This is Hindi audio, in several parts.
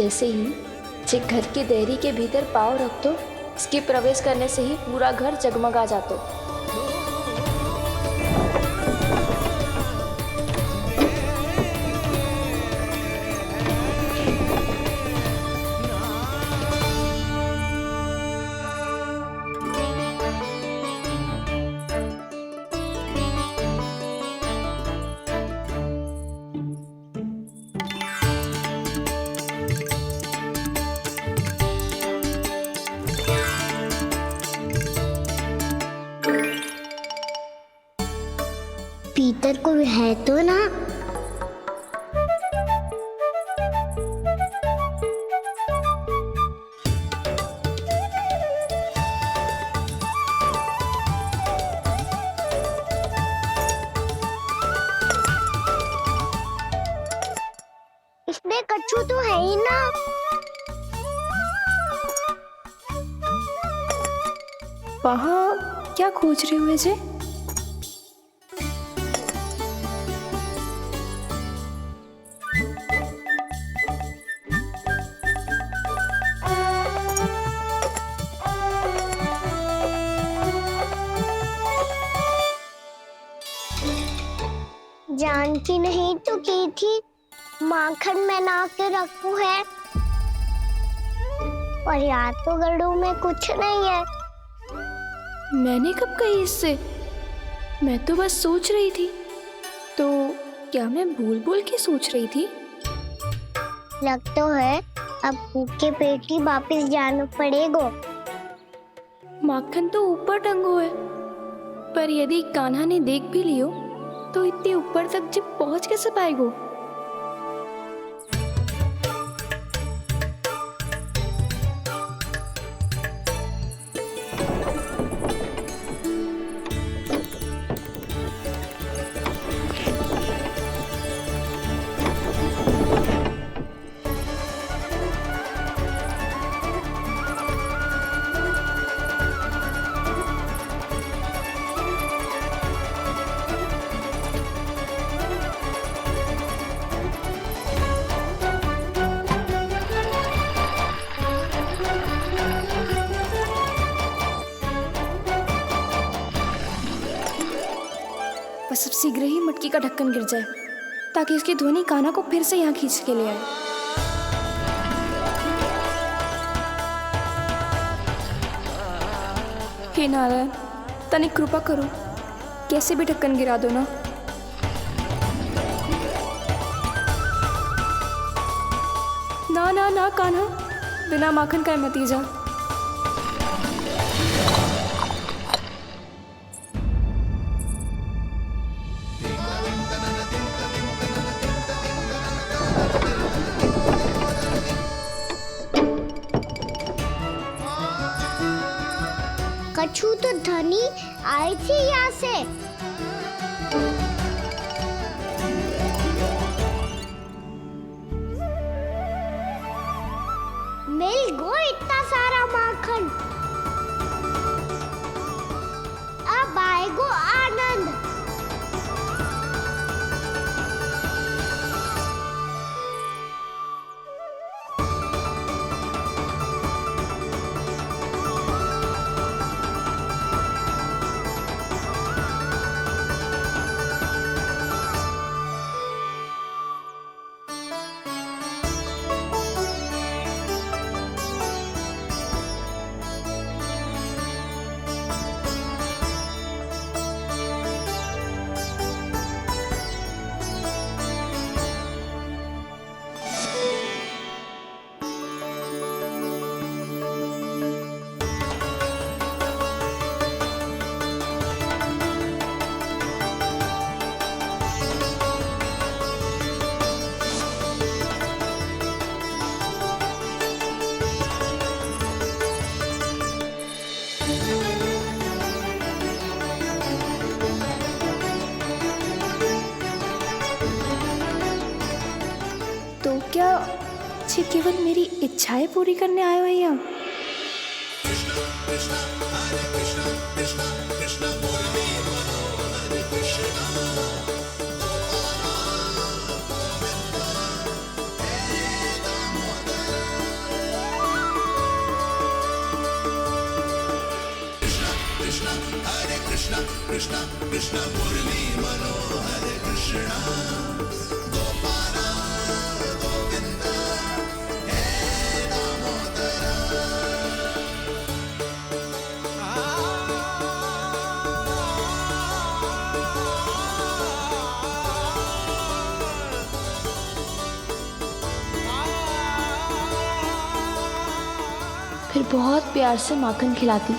जैसे ही जे घर की देहरी के भीतर पाँव रख दो, इसके प्रवेश करने से ही पूरा घर जगमगा जातो। पीतर को है तो ना। इसमें कच्छू तो है ही ना। वहाँ क्या खोज रहे हुए जे? जानती नहीं तो की थी माखन में ना के रखू है, और याद तो गड़ू में कुछ नहीं है। मैंने कब कही इससे? मैं तो बस सोच रही थी। तो क्या मैं भूल भूल के सोच रही थी? लग तो है अब भूखे पेट ही वापिस जाना पड़ेगा। माखन तो ऊपर टंगो है, पर यदि कान्हा ने देख भी लियो तो इतने ऊपर तक जब पहुंच कैसे पाएगो? बस अब शीघ्र ही मटकी का ढक्कन गिर जाए ताकि इसकी ध्वनि कान्हा को फिर से यहाँ खींच के ले आए। हे नारायण, तनिक कृपा करो, कैसे भी ढक्कन गिरा दो ना। ना ना ना कान्हा, बिना माखन का मत जा। कच्छू तो धनी आई थी यहाँ से। मिल गो इतना सारा माखन। अब आएगो आनंद। क्या ये केवल मेरी इच्छाएं पूरी करने आए हो यहाँ? फिर बहुत प्यार से माखन खिलाती।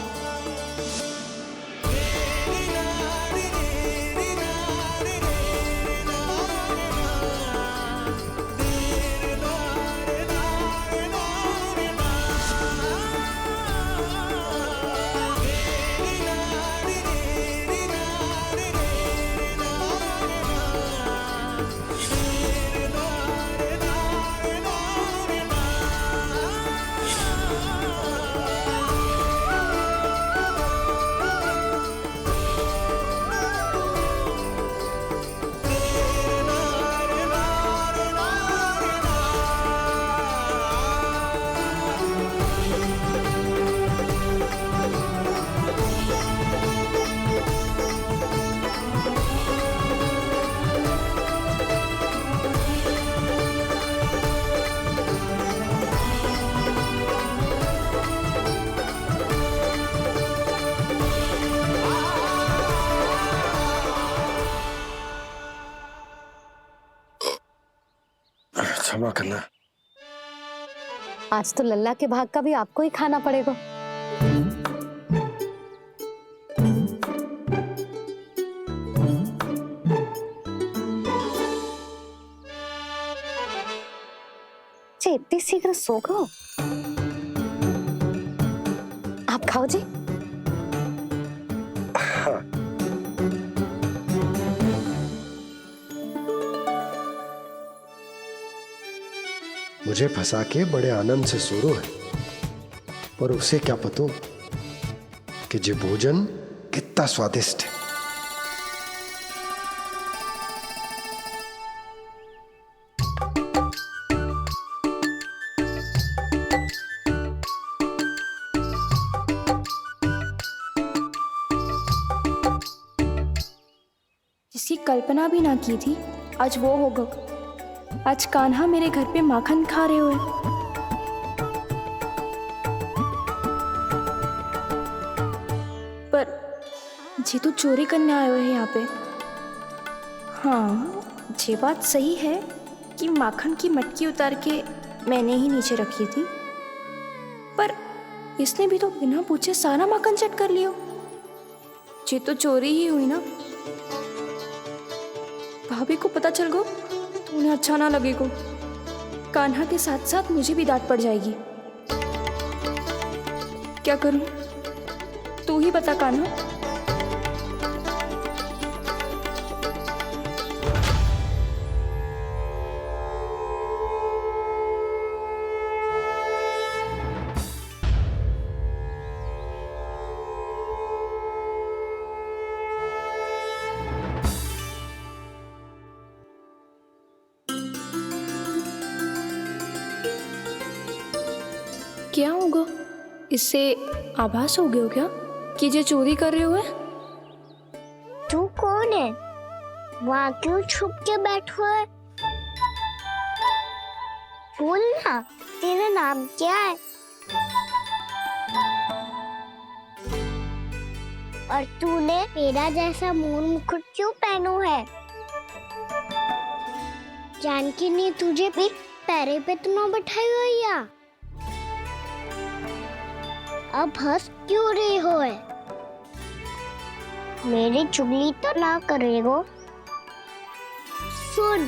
क्षमा करना। आज तो लल्ला के भाग का भी आपको ही खाना पड़ेगा। इतनी शीघ्र सो गो? आप खाओ जी। हाँ। मुझे फंसा के बड़े आनंद से सो रहा है, पर उसे क्या पता कि ये भोजन कितना स्वादिष्ट है। जिसकी कल्पना भी ना की थी, आज वो होगा। आज कान्हा मेरे घर पे माखन खा रहे हुए। पर जी तो चोरी करने आए हुए हैं यहाँ पे। हाँ, ये बात सही है कि माखन की मटकी उतार के मैंने ही नीचे रखी थी, पर इसने भी तो बिना पूछे सारा माखन चट कर लियो। ये तो चोरी ही हुई ना। भाभी को पता चल गो तो उन्हें अच्छा ना लगेगा। कान्हा के साथ साथ मुझे भी डांट पड़ जाएगी। क्या करूं? तू ही बता कान्हा। क्या होगा? इससे आभास हो गया क्या कि ये चोरी कर रहे हुए? तू कौन है? वहाँ क्यों छुप के बैठो है? बोल ना, तेरा नाम क्या है? और तूने मेरा जैसा मोर मुकुट क्यों पहनो है? जानकी ने तुझे भी पैरे पे तो ना बैठाई हुई या? अब हंस क्यों रही हो है? मेरी चुगली तो ना करेगो। सुन,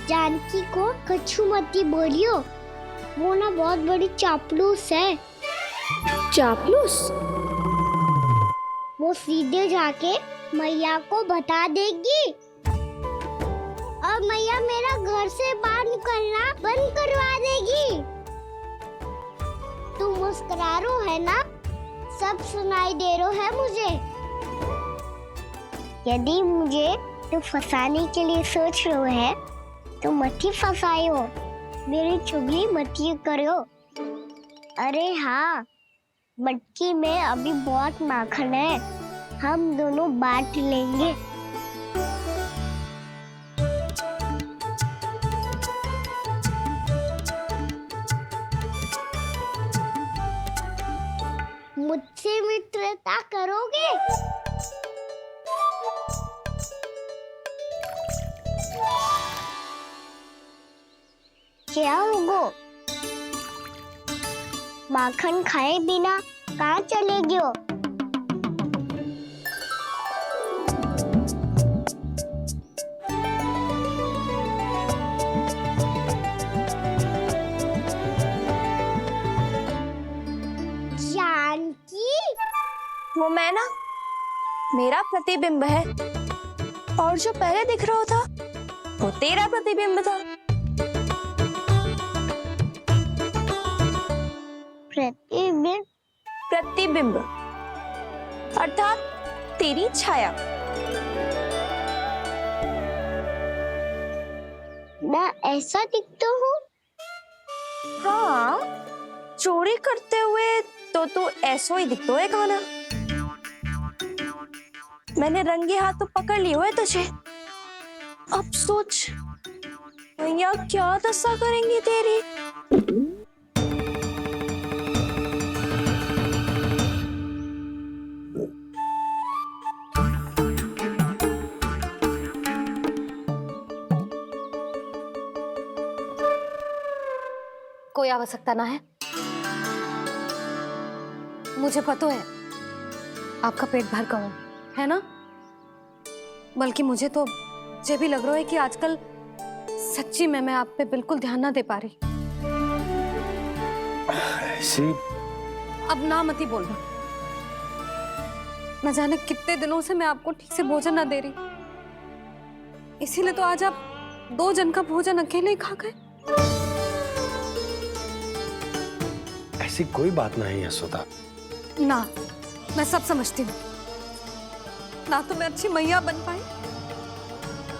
जानकी को कछु मती बोलियो, वो ना बहुत बड़ी चापलूस है। चापलूस? वो सीधे जाके मैया को बता देगी और मैया मेरा घर से बाहर निकलना बंद करवा देगी। तू मुस्कुरा रो है ना? सब सुनाई दे रो है मुझे। यदि मुझे तो फंसाने के लिए सोच रो है तो मत ही फंसायो, मेरी चुगली मत ही करो। अरे हाँ, मटकी में अभी बहुत माखन है, हम दोनों बांट लेंगे। मुझसे मित्रता करोगे? क्या होगा? माखन खाए बिना कहाँ चलेगी हो? जानकी? वो मैं ना, मेरा प्रतिबिंब है, और जो पहले दिख रहा था वो तेरा प्रतिबिंब था। प्रतिबिंब? प्रतिबिंब अर्थात तेरी छाया। मैं ऐसा दिखता हूँ? हाँ, चोरी करते हुए तो तू ऐसा ही दिखता है खाना। मैंने रंगे हाथ तो पकड़ लिए हुए तुझे। अब सोच भैया क्या दशा करेंगी तेरी। कोई आवश्यकता ना है। मुझे पता है आपका पेट भर गया है ना, बल्कि मुझे तो ये भी लग रहा है कि आजकल सच्ची में मैं आप पे बिल्कुल ध्यान ना दे पा रही। ऐसी अब ना मत ही बोलना। न जाने कितने दिनों से मैं आपको ठीक से भोजन ना दे रही, इसीलिए तो आज आप 2 जन का भोजन अकेले ही खा गए। ऐसी कोई बात नहीं है सुधा। ना, मैं सब समझती हूँ। ना तो मैं अच्छी मैया बन पाई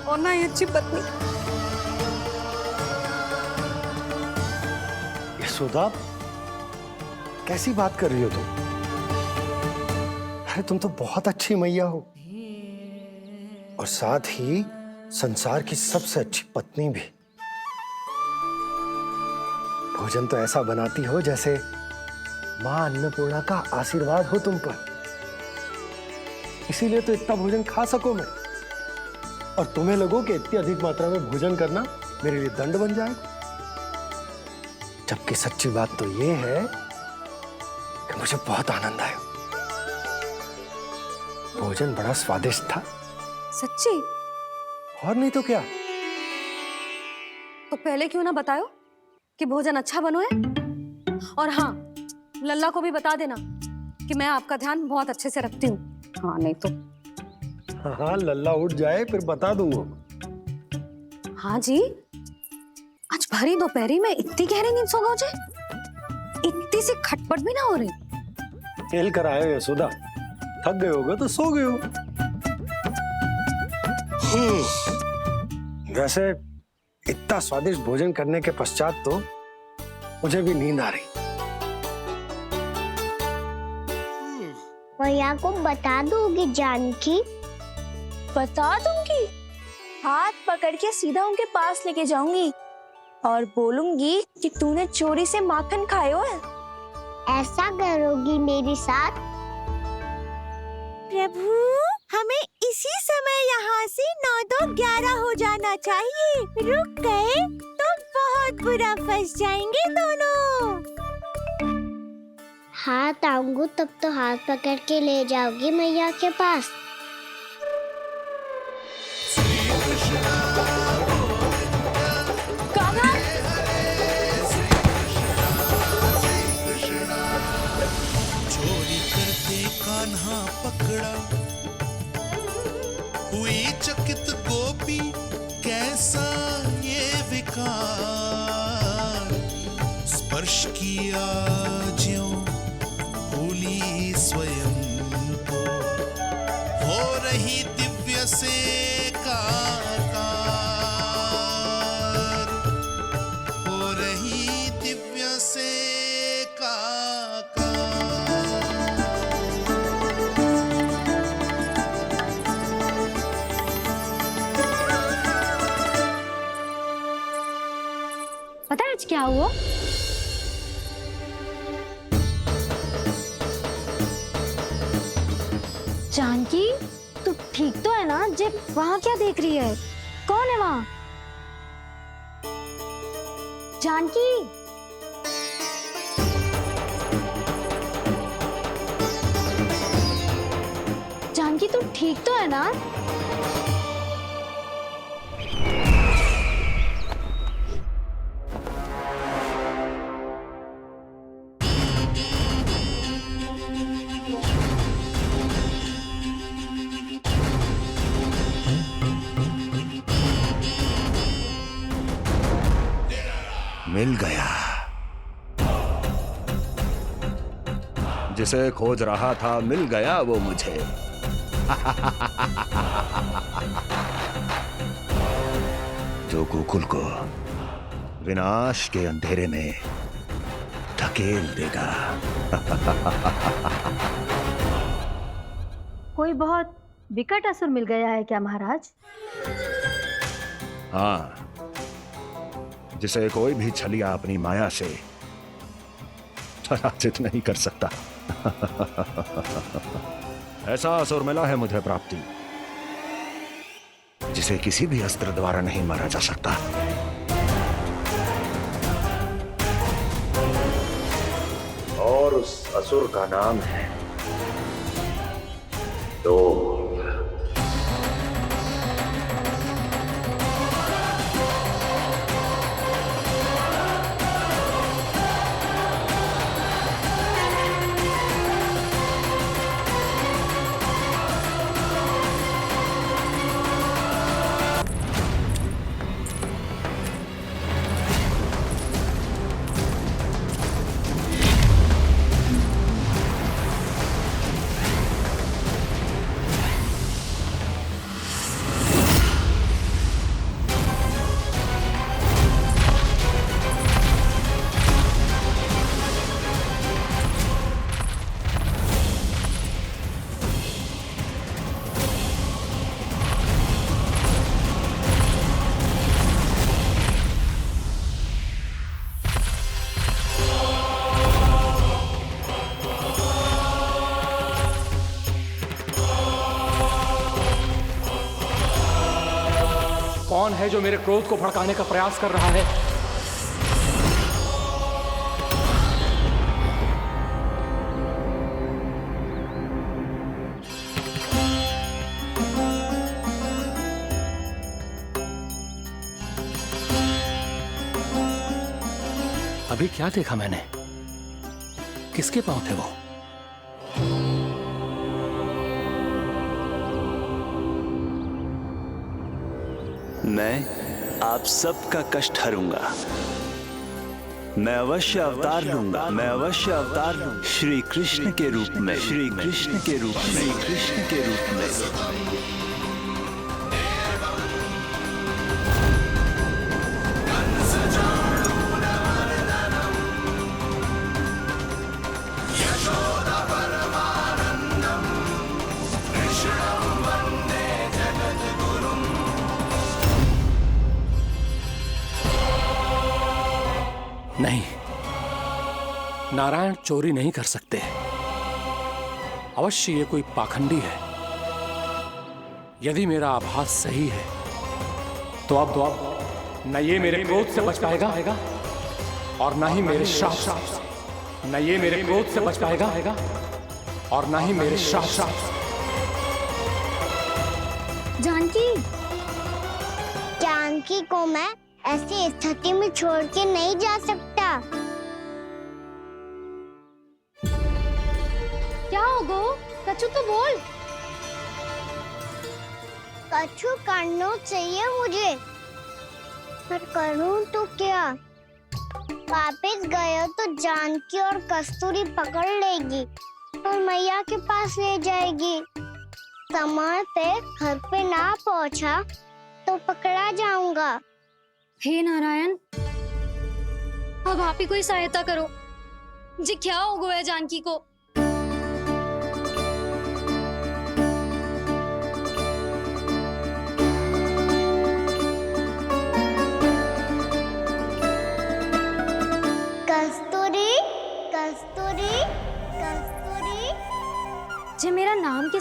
और ना ही अच्छी पत्नी। सुधा, कैसी बात कर रही हो तुम? अरे तुम तो बहुत अच्छी मैया हो, और साथ ही संसार की सबसे अच्छी पत्नी भी। भोजन तो ऐसा बनाती हो जैसे मां अन्नपूर्णा का आशीर्वाद हो तुम पर। इसीलिए तो इतना भोजन खा सको मैं, और तुम्हें लगो कि इतनी अधिक मात्रा में भोजन करना मेरे लिए दंड बन जाएगा। जबकि सच्ची बात तो ये है कि मुझे बहुत आनंद आया। भोजन बड़ा स्वादिष्ट था। सच्ची? और नहीं तो क्या। तो पहले क्यों ना बताओ कि भोजन अच्छा बनो है। और हाँ, लल्ला को भी बता देना कि मैं आपका ध्यान बहुत अच्छे से रखती हूँ। हाँ नहीं तो। हाँ, लल्ला उठ जाए फिर बता दूंगा। हाँ जी, आज भरी दोपहरी में इतनी गहरी नींद सो गए? इतनी सी खटपट भी ना हो रही? खेल कर आए हो यशोदा, थक गए होगे तो सो गए हो। वैसे इतना स्वादिष्ट भोजन करने के पश्चात तो मुझे भी नींद आ रही। भैया को बता दोगी जानकी? बता दूंगी। हाथ पकड़ के सीधा उनके पास लेके जाऊंगी और बोलूंगी कि तूने चोरी से माखन खाया है। ऐसा करोगी मेरे साथ? प्रभु, हमें इसी समय यहाँ से 9-11 हो जाना चाहिए। रुक गए तो बहुत बुरा फंस जाएंगे दोनों। हाथ आऊंगी तब तो हाथ पकड़ के ले जाओगी मैया के पास। चोरी करते कान्हा पकड़ा, हुई चकित गोपी कैसा ये विकार। स्पर्श किया ज्यों भूली स्वयं को, हो रही दिव्य से काकार, हो रही दिव्य से काकार। क्या हुआ? जानकी, तू ठीक तो है ना? जे वहाँ क्या देख रही है? कौन है वहाँ? जानकी, जानकी तू ठीक तो है ना? मिल गया। जिसे खोज रहा था मिल गया वो मुझे। जो गोकुल को विनाश के अंधेरे में धकेल देगा। कोई बहुत विकट असुर मिल गया है क्या महाराज? हाँ, जिसे कोई भी छलिया अपनी माया से पराजित नहीं कर सकता। ऐसा असुर मिला है मुझे प्राप्ति, जिसे किसी भी अस्त्र द्वारा नहीं मारा जा सकता। और उस असुर का नाम है लोभ। कौन है जो मेरे क्रोध को भड़काने का प्रयास कर रहा है? अभी क्या देखा मैंने? किसके पांव थे वो? मैं आप सबका कष्ट हरूंगा। मैं अवश्य अवतार लूंगा। मैं अवश्य अवतार लूंगा। श्री कृष्ण के रूप में। श्री कृष्ण के रूप में। श्री कृष्ण के रूप में। नहीं, नारायण चोरी नहीं कर सकते। अवश्य ये कोई पाखंडी है। यदि मेरा आभास सही है तो अब न ये मेरे क्रोध से बच पाएगा और न ही मेरे श्राप से। न ये मेरे क्रोध से बच पाएगा और न ही मेरे श्राप से। जानकी, जानकी को मैं ऐसी स्थिति में छोड़ के नहीं जा सकता। क्या होगा? कछु तो बोल। कछु करना चाहिए मुझे, पर करूं तो क्या? वापस गया तो जानकी और कस्तूरी पकड़ लेगी और मैया के पास ले जाएगी। समय पे घर पे ना पहुंचा तो पकड़ा जाऊंगा। हे नारायण, अब आप ही कोई सहायता करो। जी क्या हो गया जानकी को?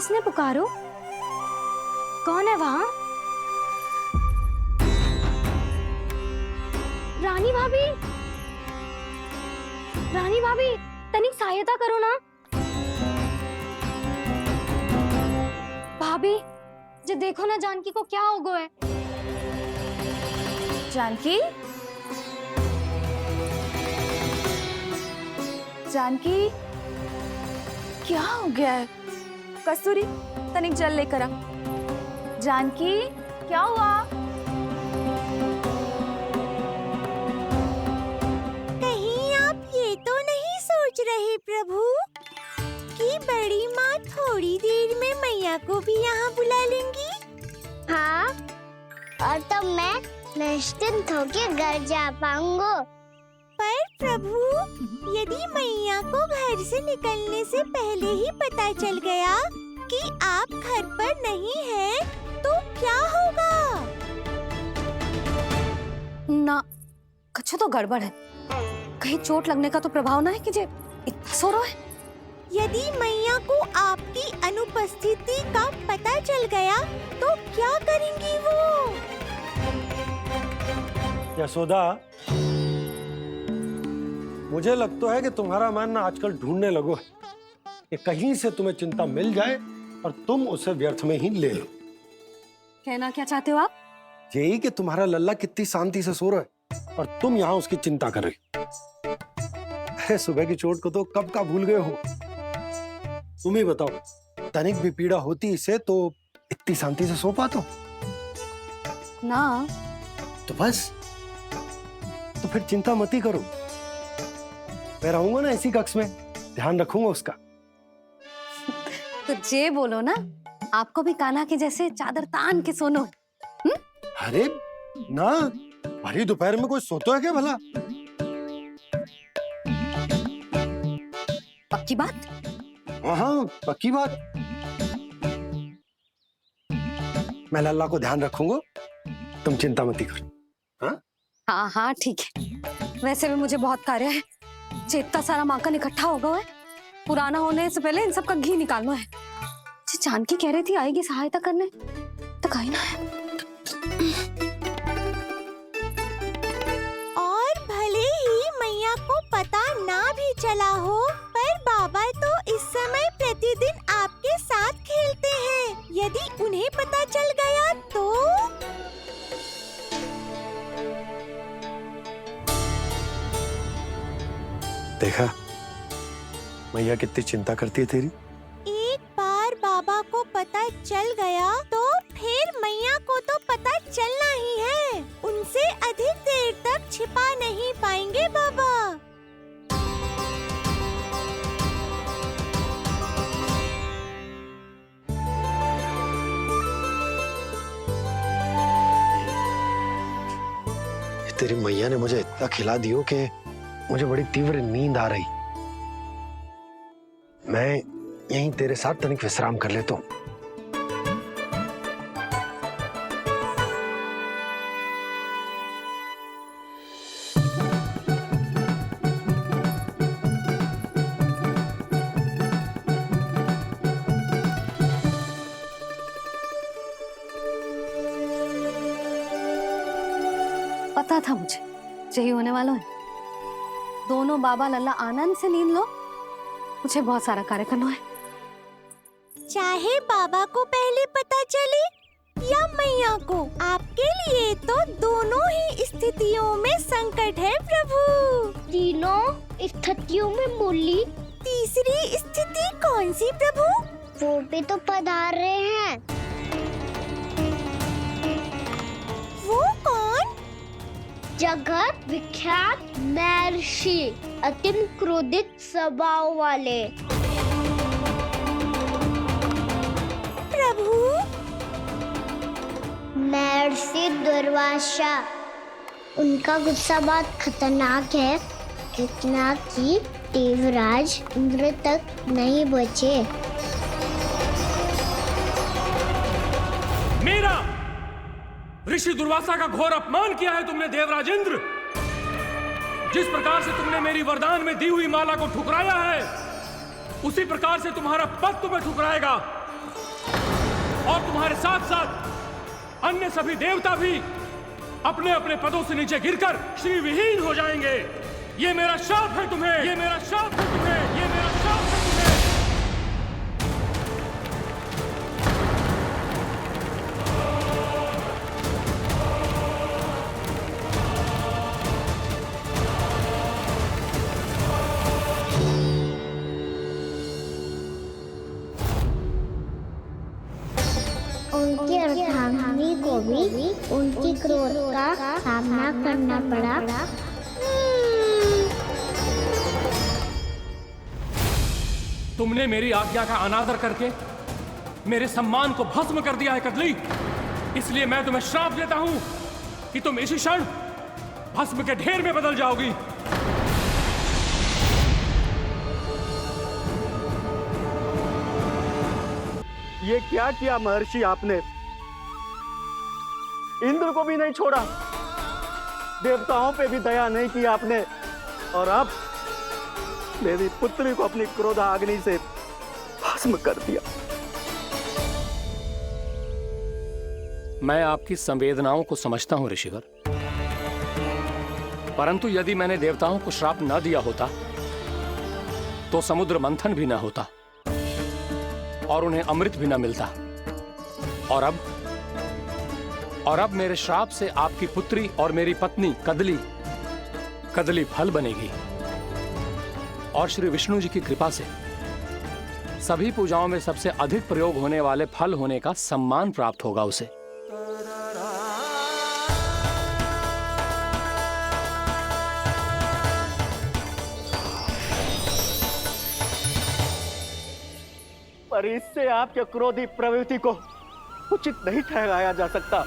किसने पुकारो? कौन है वहां? रानी भाभी, रानी भाभी, तनिक सहायता करो ना। भाभी, जे देखो ना जानकी को क्या हो गया है। जानकी, जानकी, क्या हो गया है? कस्तूरी, तनिक जल लेकर आ। जानकी, क्या हुआ? कहीं आप ये तो नहीं सोच रहे प्रभु कि बड़ी माँ थोड़ी देर में मैया को भी यहाँ बुला लेंगी? हाँ, और तब मैं निश्चिंत होके घर जा पाऊंगा। पर प्रभु, यदि मैया को घर से निकलने से पहले ही पता चल गया कि आप घर पर नहीं हैं, तो क्या होगा? ना, कुछ तो गड़बड़ है। कहीं चोट लगने का तो प्रभाव ना है कि जे इतना सो रहा है। यदि मैया को आपकी अनुपस्थिति का पता चल गया, तो क्या करेंगी वो? यशोदा, मुझे लगता है कि तुम्हारा मन ना आजकल ढूंढने लगो है कि कहीं से तुम्हें चिंता मिल जाए और तुम उसे व्यर्थ में ही ले लो। कहना क्या चाहते हो आप? यही कि तुम्हारा लल्ला कितनी शांति से सो रहा है और तुम यहाँ उसकी चिंता कर रही। अरे सुबह की चोट को तो कब का भूल गए हो। तुम ही बताओ, तनिक भी पीड़ा होती इसे तो इतनी शांति से सो पाते हो? ना। तो बस, तो फिर चिंता मत ही करो। मैं रहूंगा ना इसी कक्ष में, ध्यान रखूंगा उसका। तो जे बोलो ना, आपको भी कान्हा के जैसे चादर तान के सोनो। अरे ना, भरी दोपहर में कोई सोता है क्या भला? पक्की बात? हाँ, पक्की बात। मैं लल्ला को ध्यान रखूंगा, तुम चिंता मत ही करो। हाँ हाँ हाँ, ठीक है। वैसे भी मुझे बहुत कार्य है। इतना सारा माखन इकट्ठा होगा है, पुराना होने से पहले इन सब का घी निकालना है। जानकी कह रही थी आएगी सहायता करने, तो कहीं ना है। और भले ही मैया को पता ना भी चला हो, पर बाबा तो इस समय प्रतिदिन आपके साथ खेलते हैं। यदि उन्हें पता चल गया तो? देखा मैया कितनी चिंता करती है तेरी। एक बार बाबा को पता चल गया तो फिर मैया को तो पता चलना ही है। उनसे अधिक देर तक छिपा नहीं पाएंगे बाबा। तेरी मैया ने मुझे इतना खिला दियो कि मुझे बड़ी तीव्र नींद आ रही। मैं यहीं तेरे साथ तनिक विश्राम कर लेता हूँ। पता था मुझे यही होने वाला है। दोनों बाबा लल्ला आनंद से नींद लो, मुझे बहुत सारा कार्य करना है। चाहे बाबा को पहले पता चले या मैया को, आपके लिए तो दोनों ही स्थितियों में संकट है प्रभु। तीनों स्थितियों में बोली, तीसरी स्थिति कौन सी प्रभु? वो भी तो पधार रहे हैं। वो कौन? जगत विख्यात महर्षि, अत्यंत क्रोधित स्वभाव वाले। प्रभु, महर्षि दुर्वासा। उनका गुस्सा बहुत खतरनाक है, इतना कि देवराज इंद्र तक नहीं बचे। मेरा ऋषि दुर्वासा का घोर अपमान किया है तुमने देवराज इंद्र। जिस प्रकार से तुमने मेरी वरदान में दी हुई माला को ठुकराया है, उसी प्रकार से तुम्हारा पद तुम्हें ठुकराएगा। और तुम्हारे साथ साथ अन्य सभी देवता भी अपने अपने पदों से नीचे गिरकर श्री विहीन हो जाएंगे। ये मेरा शाप है तुम्हें, ये मेरा शाप है तुम्हें, ये मेरा शाप है तुम्हें। उनकी अर्धांगिनी को भी उनकी क्रोध का सामना करना पड़ा। तुमने मेरी आज्ञा का अनादर करके मेरे सम्मान को भस्म कर दिया है कदली, इसलिए मैं तुम्हें श्राप देता हूं कि तुम इसी क्षण भस्म के ढेर में बदल जाओगी। ये क्या किया महर्षि आपने? इंद्र को भी नहीं छोड़ा, देवताओं पे भी दया नहीं की आपने, और अब मेरी पुत्री को अपनी क्रोधाग्नि से भस्म कर दिया। मैं आपकी संवेदनाओं को समझता हूं ऋषिवर, परंतु यदि मैंने देवताओं को श्राप न दिया होता तो समुद्र मंथन भी न होता और उन्हें अमृत भी न मिलता। और अब मेरे श्राप से आपकी पुत्री और मेरी पत्नी कदली फल बनेगी, और श्री विष्णु जी की कृपा से सभी पूजाओं में सबसे अधिक प्रयोग होने वाले फल होने का सम्मान प्राप्त होगा उसे। पर इससे आपके क्रोधी प्रवृत्ति को उचित नहीं ठहराया जा सकता।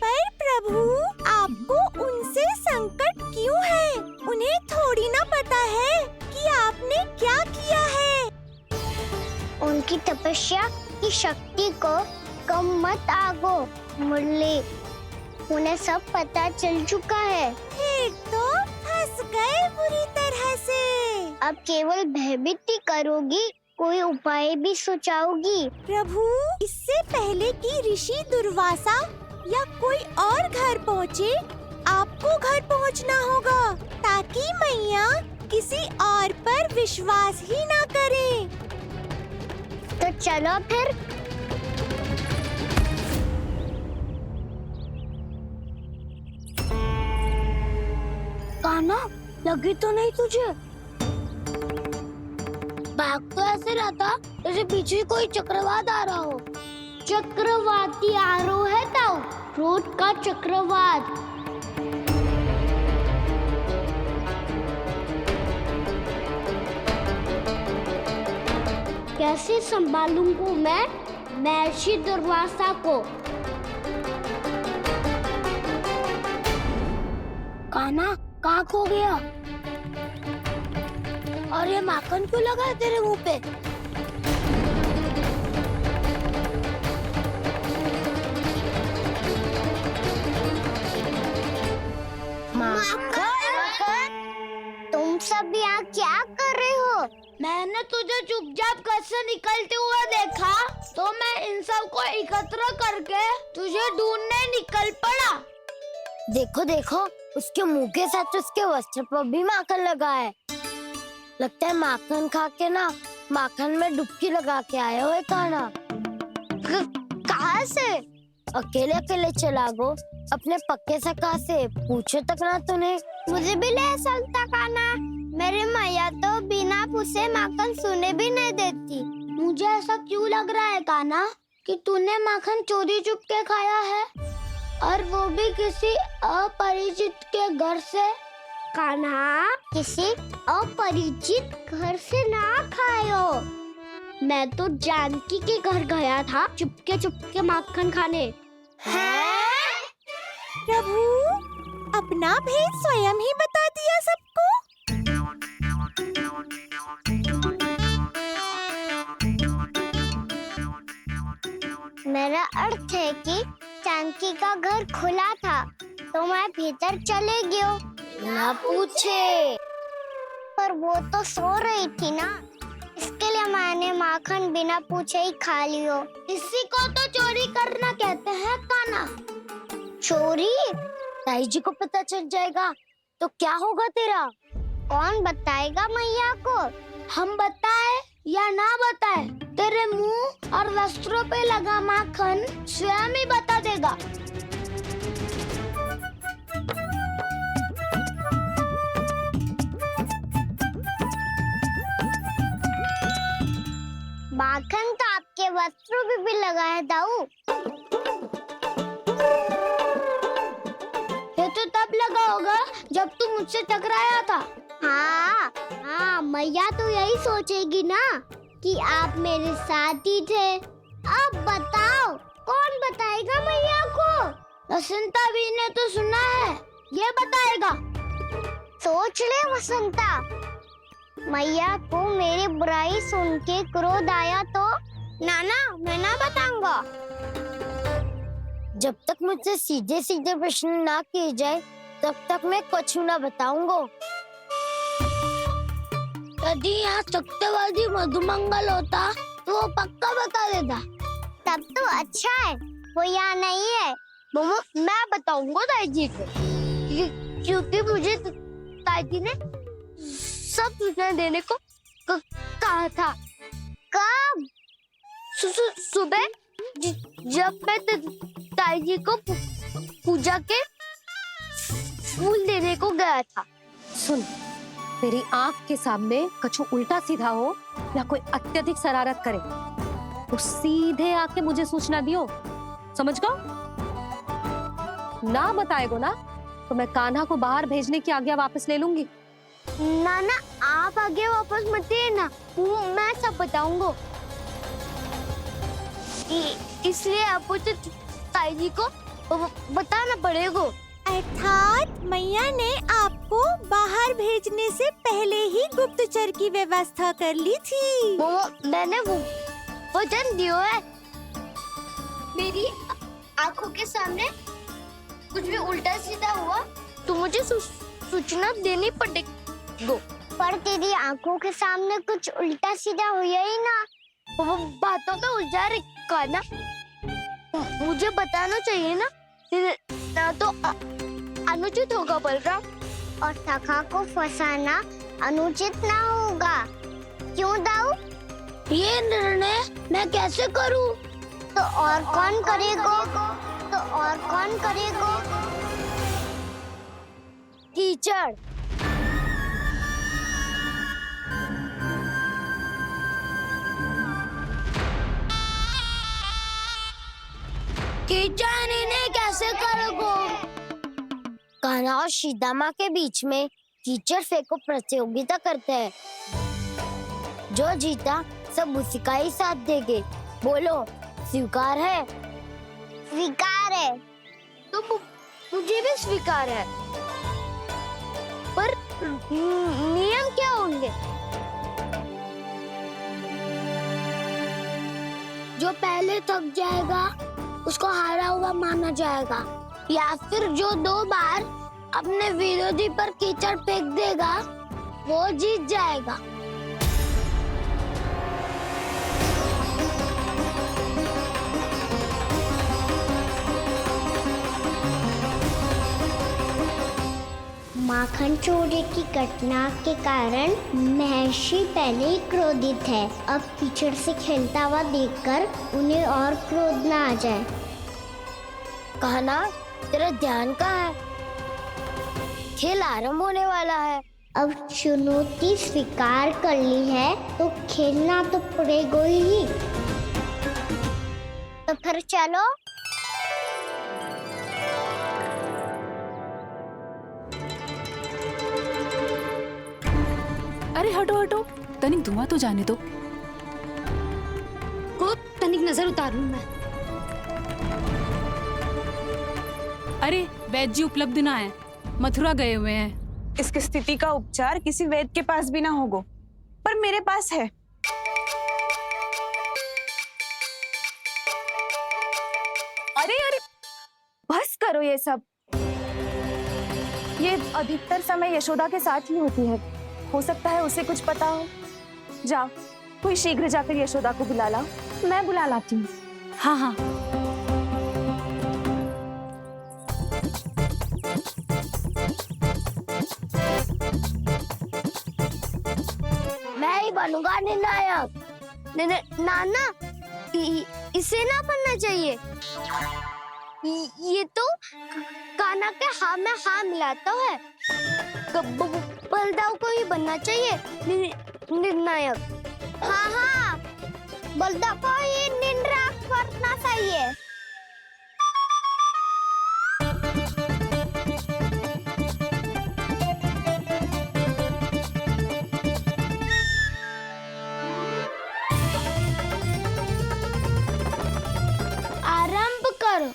पर प्रभु, आपको उनसे संकट क्यों है? उन्हें थोड़ी ना पता है कि आपने क्या किया है। उनकी तपस्या की शक्ति को कम मत आगो मुरली, उन्हें सब पता चल चुका है। फिर तो फंस गए बुरी तरह से। अब केवल भयभीत ही करोगी, कोई उपाय भी सोचाओगी? प्रभु, इससे पहले कि ऋषि दुर्वासा या कोई और घर पहुँचे, आपको घर पहुँचना होगा, ताकि मैया किसी और पर विश्वास ही ना करे। तो चलो फिर। कान्हा, लगी तो नहीं तुझे? भाग तो ऐसे रहा था जैसे पीछे कोई चक्रवात आ रहा हो। चक्रवाती आरोह है ताऊ, क्रोध का चक्रवात। कैसे संभालूंगा मैं महर्षि दुर्वासा को? कान्हा, कहाँ खो गया? और ये माखन क्यों लगा है तेरे मुंह पे? माखन? तुम सब यहाँ क्या कर रहे हो? मैंने तुझे चुपचाप घर से निकलते हुए देखा, तो मैं इन सब को एकत्र करके तुझे ढूंढने निकल पड़ा। देखो देखो, उसके मुंह के साथ उसके वस्त्र पर भी माखन लगा है। लगता है माखन खा के ना माखन में डुबकी लगा के आए हुए कान्हा। कहाँ से? अकेले अकेले चला गो, अपने पक्के सखा से पूछो तक ना तूने। मुझे भी ले चलता कान्हा, मेरी मैया तो बिना पूछे माखन सुने भी नहीं देती। मुझे ऐसा क्यों लग रहा है कान्हा कि तूने माखन चोरी चुप के खाया है, और वो भी किसी अपरिचित के घर से? कान्हा, किसी अपरिचित घर से ना खायो। मैं तो जानकी के घर गया था चुपके माखन खाने। हैं? प्रभु, अपना भेद स्वयं ही बता दिया सबको। मेरा अर्थ है कि जानकी का घर खुला था, तो मैं भीतर चले गयो, ना पूछे। पर वो तो सो रही थी ना, इसके लिए मैंने माखन बिना पूछे ही खा लियो। इसी को तो चोरी करना कहते हैं कान्हा। चोरी? ताई जी को पता चल जाएगा तो क्या होगा तेरा? कौन बताएगा मैया को? हम बताए या ना बताए, तेरे मुंह और वस्त्रों पे लगा माखन स्वयं ही बता देगा। माखन तो आपके वस्त्रों पे भी लगा है दाऊ। ये तो तब लगा होगा जब तू मुझसे टकराया था। हाँ, मैया तो यही सोचेगी ना कि आप मेरे साथ ही थे। अब बताओ कौन बताएगा मैया को? वसंता भी ने तो सुना है, ये बताएगा। सोच ले वसंता, मैया को मेरी बुराई सुन के क्रोध आया तो नाना मैं ना बताऊंगा। जब तक मुझसे सीधे सीधे प्रश्न ना किए जाए तब तक मैं कुछ ना बताऊंगा। यदि यहाँ सत्यवादी मधुमंगल होता तो वो पक्का बता देता। तब तो अच्छा है वो यहाँ नहीं है। मम्मा मैं बताऊंगा ताई जी को, क्योंकि मुझे ताई जी ने सब सूचना देने को कहा था। कब? सुबह जब मैं ताई जी को पूजा के फूल देने को गया था। सुन, तेरी आंख के सामने कछु उल्टा सीधा हो या कोई अत्यधिक शरारत करे तो सीधे आके मुझे सूचना दियो, समझ गो? ना बताएगो ना तो मैं कान्हा को बाहर भेजने की आज्ञा वापस ले लूंगी। नाना आप आगे वापस मत देना, मैं सब बताऊंगा। इसलिए आपको तो ताई जी को बताना पड़ेगा। अर्थात मैया ने आपको बाहर भेजने से पहले ही गुप्तचर की व्यवस्था कर ली थी। मैंने वचन दिया है। मेरी आंखों के सामने कुछ भी उल्टा सीधा हुआ तो मुझे सूचना देनी पड़ेगी। पर तेरी आंखों के सामने कुछ उल्टा सीधा हुआ ही ना, वो बातों में उलझा रखा ना, मुझे बताना चाहिए ना तो अनुचित होगा बलराम। और सखा को फंसाना अनुचित ना होगा, क्यों दाऊ? ये निर्णय मैं कैसे करूं? तो और कौन करेगा? कीचड़। कीचड़ इन्हें कैसे करोगे? कान्हा और सीता के बीच में कीचड़ फेंको प्रतियोगिता करते हैं। जो जीता सब उसी का ही साथ देंगे। बोलो स्वीकार है? स्वीकार है। तो मुझे भी स्वीकार है। पर नियम क्या होंगे? जो पहले थक जाएगा उसको हारा हुआ माना जाएगा, या फिर जो 2 बार अपने विरोधी पर कीचड़ फेंक देगा वो जीत जाएगा। माखन चोरी की घटना के कारण महर्षि पहले ही क्रोधित है। अब कीचड़ से खेलता हुआ देखकर उन्हें और क्रोध ना आ जाए। कान्हा तेरा ध्यान कहाँ है? खेल आरंभ होने वाला है। अब चुनौती स्वीकार कर ली है तो खेलना तो पड़ेगा ही। तो फिर चलो। अरे हटो हटो, तनिक धुआं तो जाने दो। को तनिक नजर उतार लूं मैं। अरे वैद्य जी उपलब्ध ना है, मथुरा गए हुए हैं। इसकी स्थिति का उपचार किसी वैद्य के पास भी ना होगा, पर मेरे पास है। अरे अरे बस करो ये सब। ये अधिकतर समय यशोदा के साथ ही होती है। हो सकता है उसे कुछ पता हो। जा, कोई शीघ्र जाकर यशोदा को बुला ला। मैं बुला लाती हूँ। हाँ हाँ। मैं ही बनूंगा निर्णायक। नाना, इसे ना बनना चाहिए। ये तो कान्हा के हाँ में हाँ मिलाता है। बलदाव को ही बनना चाहिए निर्णायक। हाँ हाँ, बलदाव को ही निर्णायक बनना चाहिए। आरंभ करो।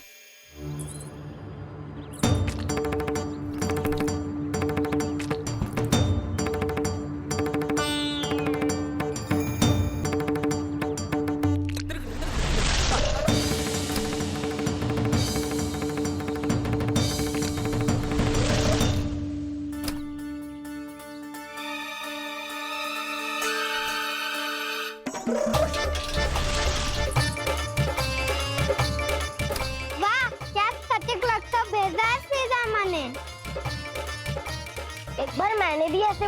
वाह, क्या सटीक लगता भेजा है सीधा मैंने। एक बार मैंने भी ऐसे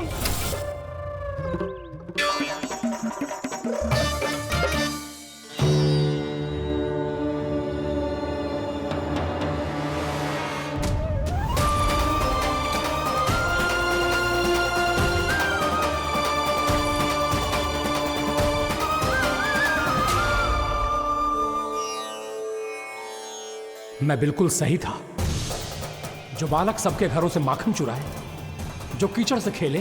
मैं बिल्कुल सही था। जो बालक सबके घरों से माखन चुराए, जो कीचड़ से खेले,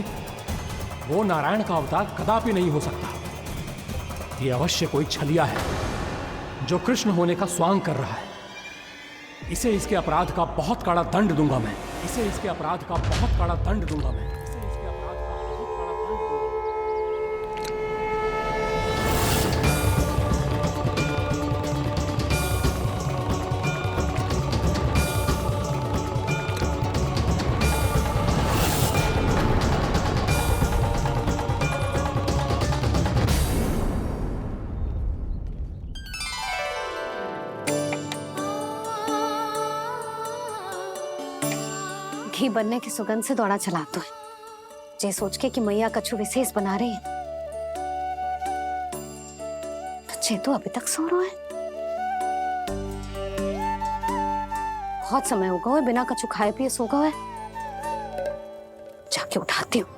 वो नारायण का अवतार कदापि नहीं हो सकता। ये अवश्य कोई छलिया है जो कृष्ण होने का स्वांग कर रहा है। इसे इसके अपराध का बहुत कड़ा दंड दूंगा मैं। इसे इसके अपराध का बहुत कड़ा दंड दूंगा मैं। इसे इसके अपराध का बहुत कड़ा दंड दूंगा। घी बनने की सुगंध से दौड़ा चला तो है, जे सोच के कि मैया कछु विशेष बना रही है। तो चेतु अभी तक सो रहा है। बहुत समय हो गया है, बिना कछु खाए पिए सो गया है। जाके उठाती हूँ।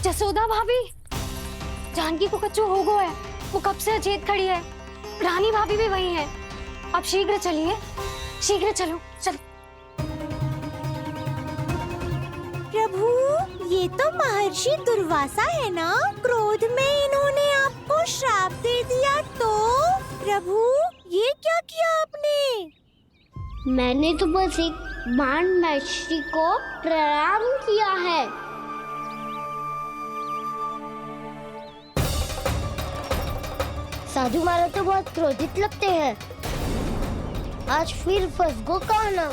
जसोदा भाभी, जानकी को कच्चू हो गया है। वो कब से अचेत खड़ी है। रानी भाभी भी वही है। आप शीघ्र चलिए, शीघ्र चलो, चलो। प्रभु, ये तो महर्षि दुर्वासा है ना? क्रोध में इन्होंने आपको श्राप दे दिया तो? प्रभु, ये क्या किया आपने? मैंने तो बस एक बाण महर्षि को प्रणाम किया है। साधु महाराज तो बहुत क्रोधित लगते हैं। आज फिर फंस गो कान्हा।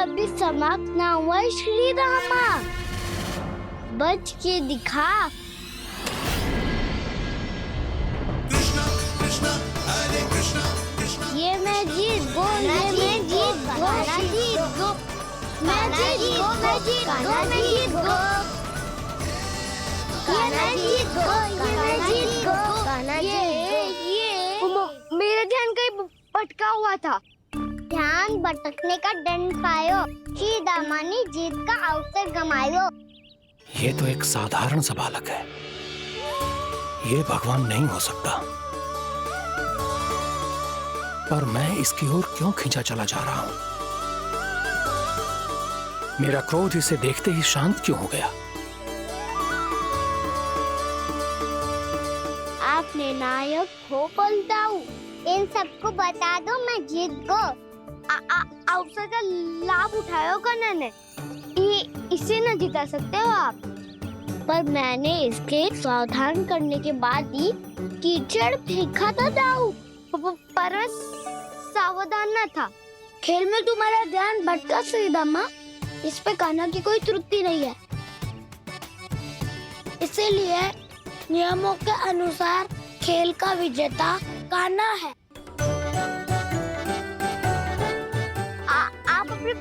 अभी समाप्त ना हुआ है श्री रामा। बच के दिखा। ये मैं जीत गो, ये मैं जीत गो, जीत गो, मैं जीत गो, मैं जीत गो, मैं जीत गो, ये मैं जीत गो, ये मैं जीत गो, ये मेरा ध्यान कहीं भटका हुआ था। ध्यान भटकने का दंड पायो, श्री दामानी जीत का अवसर गमायो। ये तो एक साधारण सा बालक है, ये भगवान नहीं हो सकता। पर मैं इसकी ओर क्यों खींचा चला जा रहा हूं? मेरा क्रोध इसे देखते ही शांत क्यों हो गया? आपने नायक हो बोलता हूँ। इन सबको बता दो मैं जीत गो। अवसर का लाभ उठायो कन्या ने। इसे न जिता सकते हो आप। पर मैंने इसके सावधान करने के बाद ही कीचड़ फेंका था दाऊ। पर सावधान न था। खेल में तुम्हारा ध्यान भटका श्रीदामा। इस पे कान्हा की कोई त्रुटि नहीं है। इसीलिए नियमों के अनुसार खेल का विजेता कान्हा है। आप अपने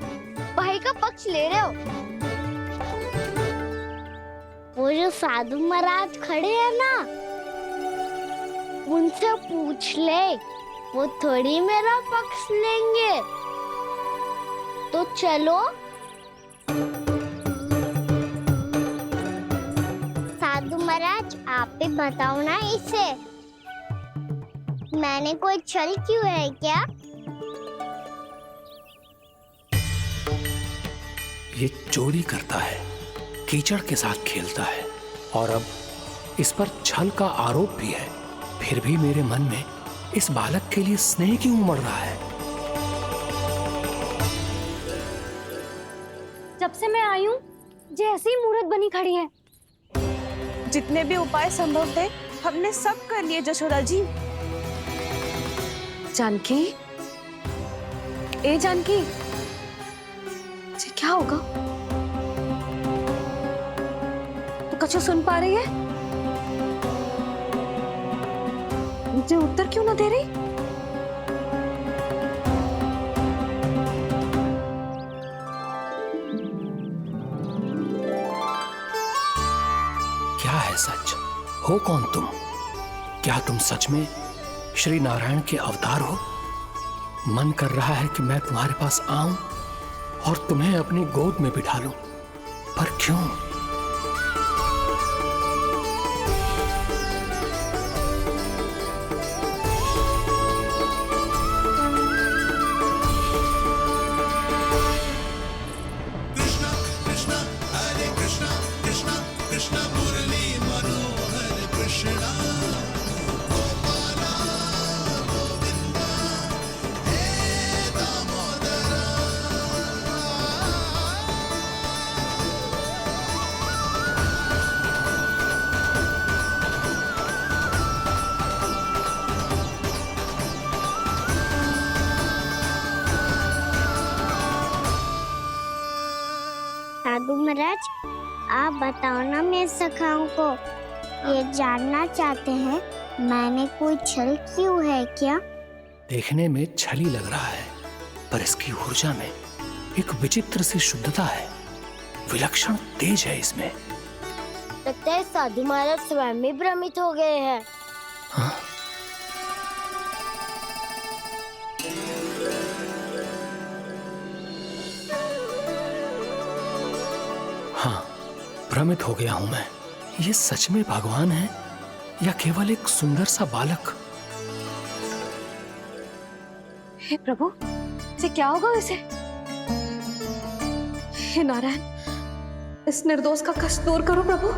भाई का पक्ष ले रहे हो। वो जो साधु महाराज खड़े हैं ना, उनसे पूछ ले, वो थोड़ी मेरा पक्ष लेंगे। तो चलो। साधु महाराज आप भी बताओ ना इसे, मैंने कोई छल क्यों है क्या? ये चोरी करता है, कीचड़ के साथ खेलता है और अब इस पर छल का आरोप भी है। फिर भी मेरे मन में इस बालक के लिए स्नेह क्यों उमड़ रहा है? जब से मैं आई हूँ जैसी ही मूर्त बनी खड़ी है। जितने भी उपाय संभव थे हमने सब कर लिए जशोदा जी। जानकी, ए जानकी, ये क्या होगा? तो कछु सुन पा रही है? मुझे उत्तर क्यों ना दे रही? क्या है सच? हो कौन तुम? क्या तुम सच में श्री नारायण के अवतार हो? मन कर रहा है कि मैं तुम्हारे पास आऊं और तुम्हें अपनी गोद में बिठा लूं, पर क्यों? साधु महाराज आप बताओ ना मेरे सखाओं को, ये जानना चाहते हैं मैंने कोई छल क्यों है क्या? देखने में छली लग रहा है, पर इसकी ऊर्जा में एक विचित्र सी शुद्धता है, विलक्षण तेज है इसमें। लगता है साधु महाराज स्वयं भी भ्रमित हो गए हैं। हाँ? हाँ, भ्रमित हो गया हूं मैं। ये सच में भगवान है या केवल एक सुंदर सा बालक? हे प्रभु, ये क्या होगा वैसे? हे नारायण, इस निर्दोष का कष्ट दूर करो प्रभु,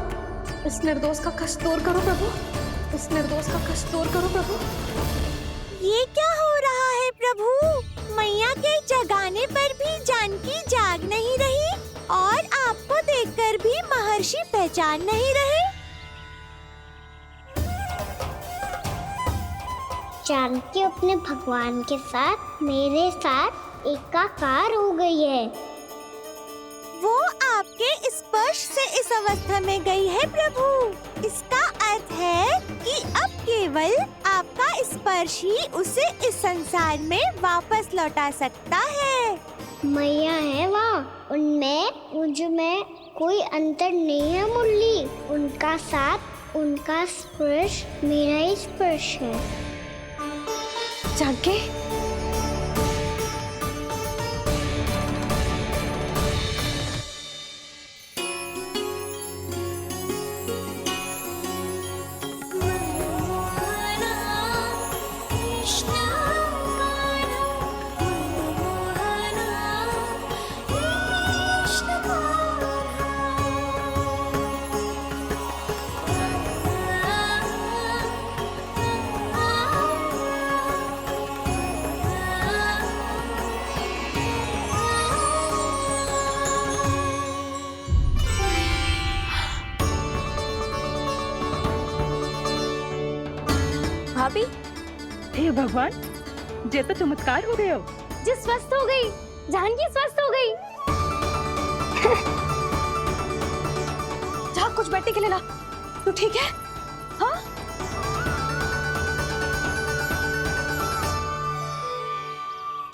इस निर्दोष का कष्ट दूर करो प्रभु, इस निर्दोष का कष्ट दूर करो प्रभु। ये क्या हो रहा है प्रभु? मैया के जगाने पर भी जानकी जाग नहीं रही और आपको देखकर भी महर्षि पहचान नहीं रहे। जानकी अपने भगवान के साथ मेरे साथ एकाकार हो गई है। स्पर्श से इस अवस्था में गई है प्रभु। इसका अर्थ है कि अब केवल आपका स्पर्श ही उसे इस संसार में वापस लौटा सकता है। मैया है वहाँ, उनमें मुझ में कोई अंतर नहीं है मुरली। उनका साथ, उनका स्पर्श मेरा ही स्पर्श है। जानकी, भाभी, हे भगवान, जे तो चमत्कार हो गए हो। जी स्वस्थ हो गई, जानकी स्वस्थ हो गई। जा कुछ बैठने के लिए ला। तू ठीक है? हाँ?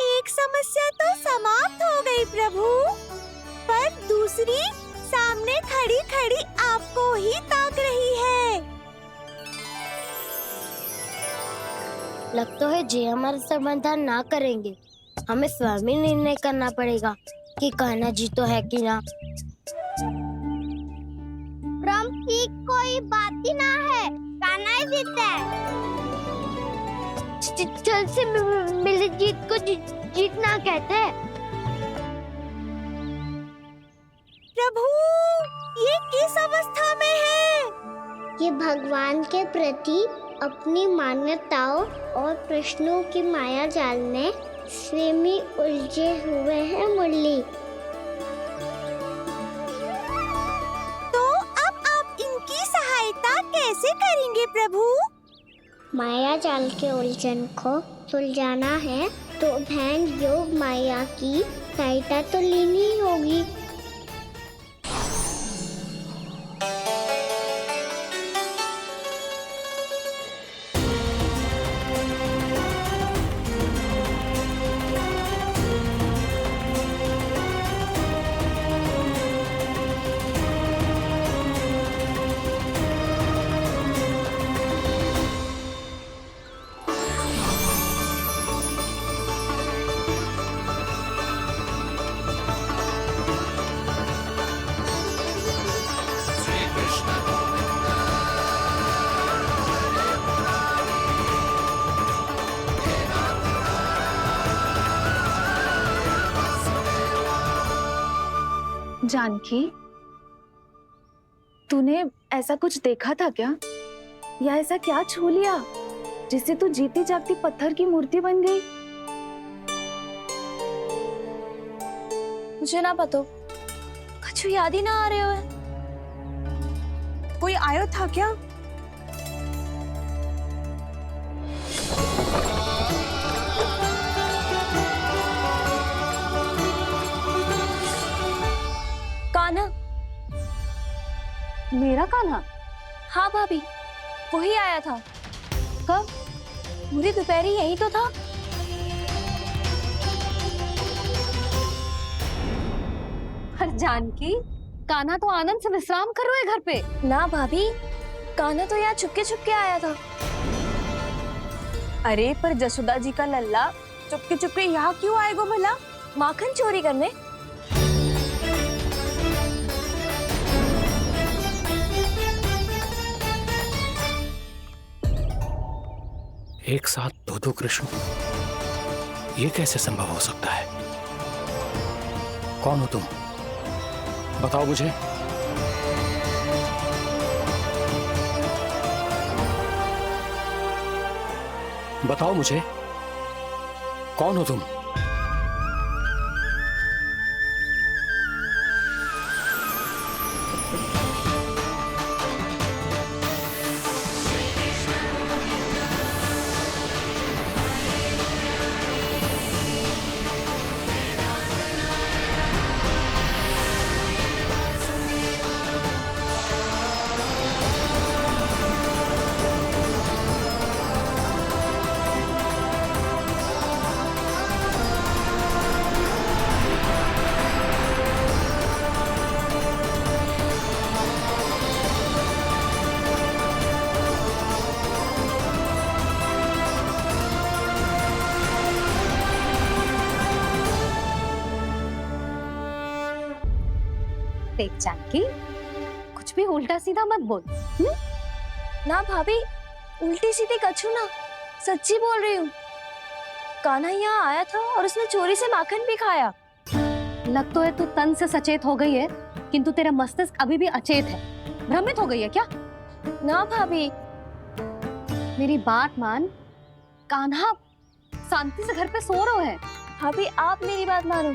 एक समस्या तो समाप्त हो गई प्रभु, पर दूसरी सामने खड़ी खड़ी आपको ही ताक रही है। लग तो है जी हमारा समाधान ना करेंगे। हमें स्वयं ही निर्णय करना पड़ेगा कि कान्हा जी तो है कि ना। ब्रह्म की कोई बात ही ना है, कान्हा ही जीता है। जल से मिली जीत को जीतना कहते हैं। प्रभु, ये किस अवस्था में है? ये भगवान के प्रति अपनी मान्यताओं और प्रश्नों की माया जाल में स्वयं ही उलझे हुए हैं मुरली। तो अब आप इनकी सहायता कैसे करेंगे प्रभु? माया जाल के उलझन को सुलझाना है तो ध्यान योग माया की सहायता तो लेनी ही होगी। जानकी, तूने ऐसा कुछ देखा था क्या? या ऐसा क्या छू लिया जिससे तू जीती जागती पत्थर की मूर्ति बन गई? मुझे ना पता, कुछ याद ही ना आ रहे हो। कोई आयो था क्या? कान्हा। मेरा कान्हा? हाँ भाभी, वही आया था। कब? पूरी दोपहर यही तो था। पर जानकी, कान्हा तो आनंद से विश्राम कर रहे हैं घर पे। ना भाभी, कान्हा तो यहाँ छुपके छुपके आया था। अरे पर जसोदा जी का लल्ला चुपके चुपके यहाँ क्यों आएगा भला? माखन चोरी करने। एक साथ दो कृष्ण, ये कैसे संभव हो सकता है? कौन हो तुम? बताओ मुझे। बताओ मुझे, कौन हो तुम? देख जानकी, कुछ भी उल्टा सीधा मत बोल। ना भाभी, उल्टी सीधी कछु ना, सच्ची बोल रही हूँ। कान्हा यहाँ आया था और उसने चोरी से माखन भी खाया। लग तो है तू तन से सचेत हो गई है, किंतु तेरा मस्तिष्क अभी भी अचेत है। भ्रमित हो गई है क्या? ना भाभी। मेरी बात मान, कान्हा शांति से घर पे सो रहा है। भाभी आप मेरी बात मानो,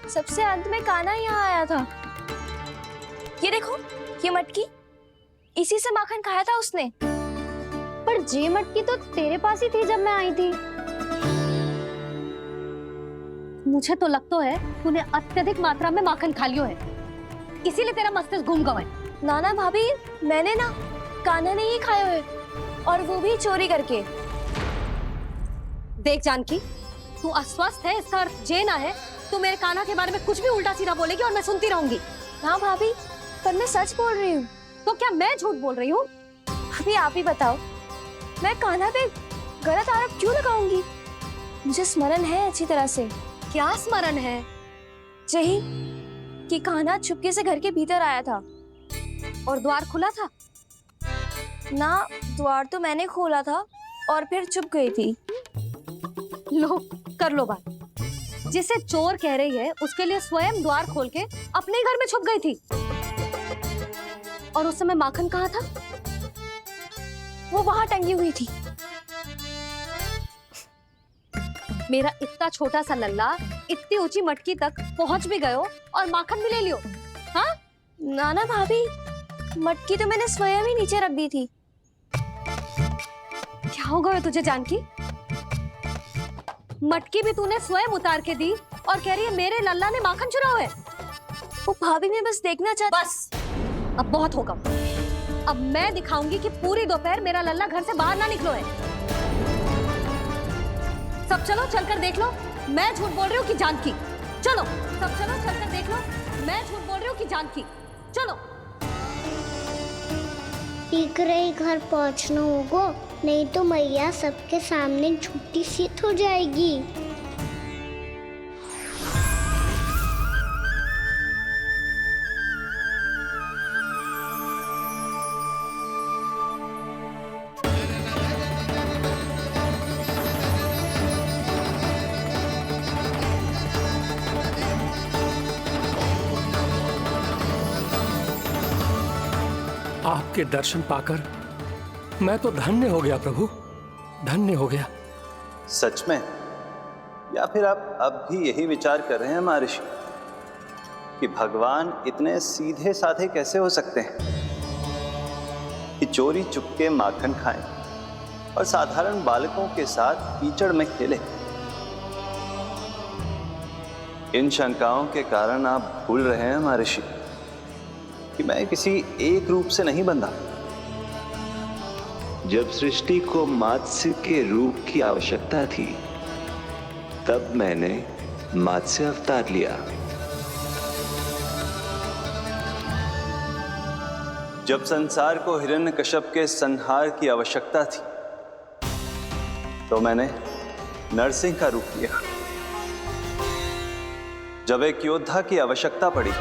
सबसे अंत में कान्हा यहाँ आया था। ये देखो, ये मटकी, इसी से माखन खाया था उसने। पर जे मटकी तो तेरे पास ही थी जब मैं आई थी। मुझे तो लगता है तूने अत्यधिक मात्रा में माखन खा लियो है, इसीलिए तेरा मस्तिष्क घूम गया है। नाना भाभी, मैंने ना, कान्हा ने ही खाया है, और वो भी चोरी करके। देख जानकी, तू अस्वस्थ है, इसका अर्थ ये ना है तू मेरे कान्हा के बारे में कुछ भी उल्टा सीधा बोलेगी और मैं सुनती रहूंगी। हाँ भाभी, पर मैं सच बोल रही हूँ। तो क्या मैं झूठ बोल रही हूँ? भाभी आप ही बताओ, मैं कान्हा पे गलत आरोप क्यों लगाऊंगी? मुझे स्मरण है अच्छी तरह से। क्या स्मरण है? यही कि कान्हा चुपके से घर के भीतर आया था। और द्वार खुला था? ना, द्वार तो मैंने खोला था और फिर चुप गई थी। लो, कर लो बात। जिसे चोर कह रही है उसके लिए स्वयं द्वार खोल के अपने घर में छुप गई थी। और उस समय माखन कहाँ था? वो वहां टंगी हुई थी। मेरा इतना छोटा सा लल्ला इतनी ऊंची मटकी तक पहुंच भी गयो और माखन भी ले लियो। हाँ? नाना भाभी, मटकी तो मैंने स्वयं ही नीचे रख दी थी। क्या हो गया तुझे जानकी? मटकी भी तूने स्वयं उतार के दी और कह रही है मेरे लल्ला ने माखन चुराया है। वो भाभी ने बस देखना चाहती। बस, अब बहुत होगा। अब मैं दिखाऊंगी कि पूरी दोपहर मेरा लल्ला घर से बाहर ना निकलो है। सब चलो, चलकर देख लो मैं झूठ बोल रही हूँ कि जानकी। चलो सब चलो, चलकर देख लो मैं झूठ बोल रही हूँ कि जानकी। चलो। शीघ्र ही घर पहुंचना होगा, नहीं तो मैया सबके सामने झूठी सिद्ध हो जाएगी। आपके दर्शन पाकर मैं तो धन्य हो गया प्रभु, धन्य हो गया। सच में? या फिर आप अब भी यही विचार कर रहे हैं महर्षि कि भगवान इतने सीधे साधे कैसे हो सकते हैं कि चोरी चुपके माखन खाएं और साधारण बालकों के साथ कीचड़ में खेले? इन शंकाओं के कारण आप भूल रहे हैं महर्षि कि मैं किसी एक रूप से नहीं बंधा। जब सृष्टि को मत्स्य के रूप की आवश्यकता थी तब मैंने मत्स्य अवतार लिया। जब संसार को हिरण्यकश्यप के संहार की आवश्यकता थी तो मैंने नरसिंह का रूप लिया। जब एक योद्धा की आवश्यकता पड़ी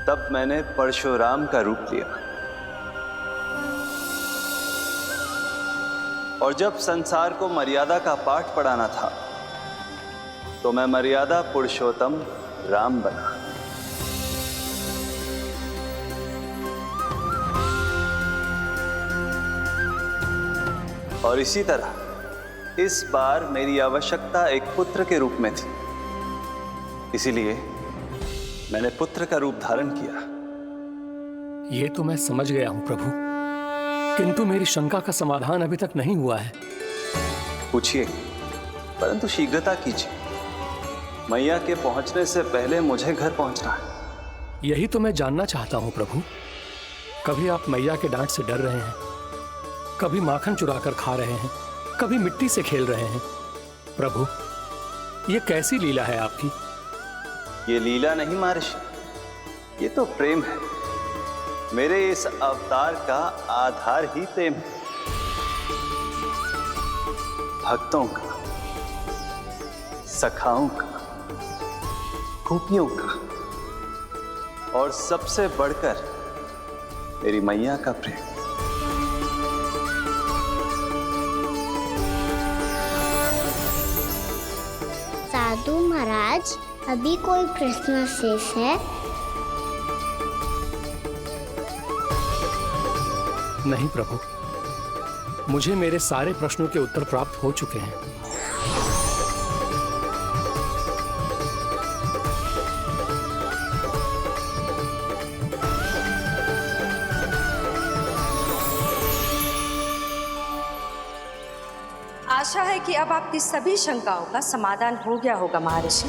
तब मैंने परशुराम का रूप लिया। और जब संसार को मर्यादा का पाठ पढ़ाना था तो मैं मर्यादा पुरुषोत्तम राम बना। और इसी तरह इस बार मेरी आवश्यकता एक पुत्र के रूप में थी, इसीलिए मैंने पुत्र का रूप धारण किया। ये तो मैं समझ गया हूं प्रभु, किंतु मेरी शंका का समाधान अभी तक नहीं हुआ है। पूछिए, परंतु शीघ्रता कीजिए। मैया के पहुंचने से पहले मुझे घर पहुंचना है। यही तो मैं जानना चाहता हूं प्रभु। कभी आप मैया के डांट से डर रहे हैं, कभी माखन चुराकर खा रहे हैं, कभी मिट्टी से खेल रहे हैं। प्रभु, ये कैसी लीला है आपकी? ये लीला नहीं महर्षि, ये तो प्रेम है। मेरे इस अवतार का आधार ही प्रेम है। भक्तों का, सखाओं का, गोपियों का, और सबसे बढ़कर मेरी मैया का प्रेम। साधु महाराज, अभी कोई प्रश्न शेष है? नहीं प्रभु, मुझे मेरे सारे प्रश्नों के उत्तर प्राप्त हो चुके हैं। आशा है कि अब आपकी सभी शंकाओं का समाधान हो गया होगा महर्षि।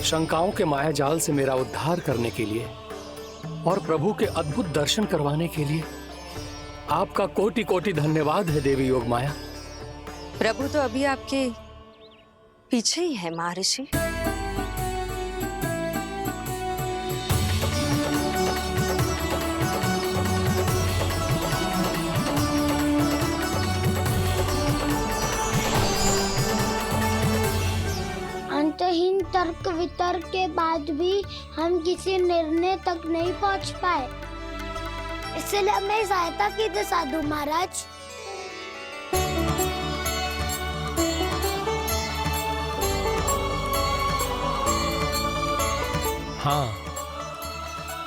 शंकाओं के मायाजाल से मेरा उद्धार करने के लिए और प्रभु के अद्भुत दर्शन करवाने के लिए आपका कोटि कोटि धन्यवाद है देवी योगमाया। प्रभु तो अभी आपके पीछे ही है महर्षि। अंतहीन तर्क वितर्क के बाद भी हम किसी निर्णय तक नहीं पहुंच पाए, इसलिए हमें सहायता कीजिए साधु महाराज। हाँ,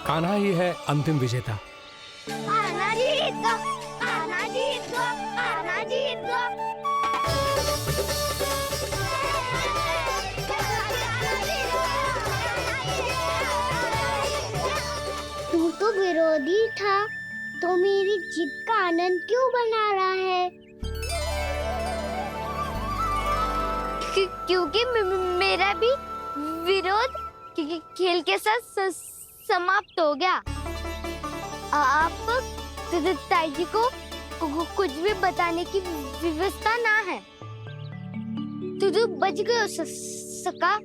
कान्हा ही है अंतिम विजेता। आना जीत दो, आना जीत दो, आना जीत दो। तू तो विरोधी था, तो मेरी जीत का आनंद क्यों बना रहा है? क्योंकि मेरा भी विरोध खेल के साथ समाप्त हो गया। आप ताई को कुछ भी बताने की व्यवस्था ना है। तू बच गयो सका।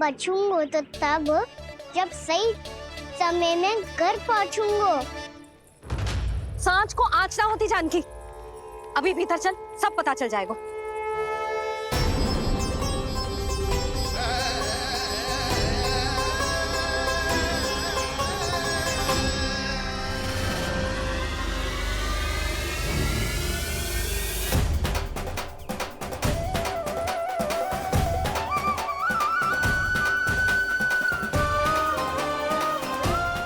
बचूंगो तो तब जब सही समय में घर पहुंचूंगो। सांच को आँच ना होती जानकी, अभी भीतर चल, सब पता चल जाएगा।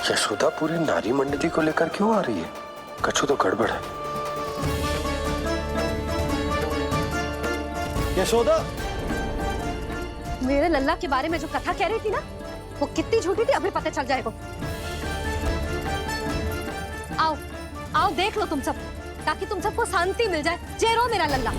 यशोदा पूरी नारी मंडली को लेकर क्यों आ रही है? कुछ तो गड़बड़ है। यशोदा, मेरे लल्ला के बारे में जो कथा कह रही थी ना, वो कितनी झूठी थी अभी पता चल जाएगा। आओ आओ देख लो तुम सब, ताकि तुम सबको शांति मिल जाए। जय रो मेरा लल्ला।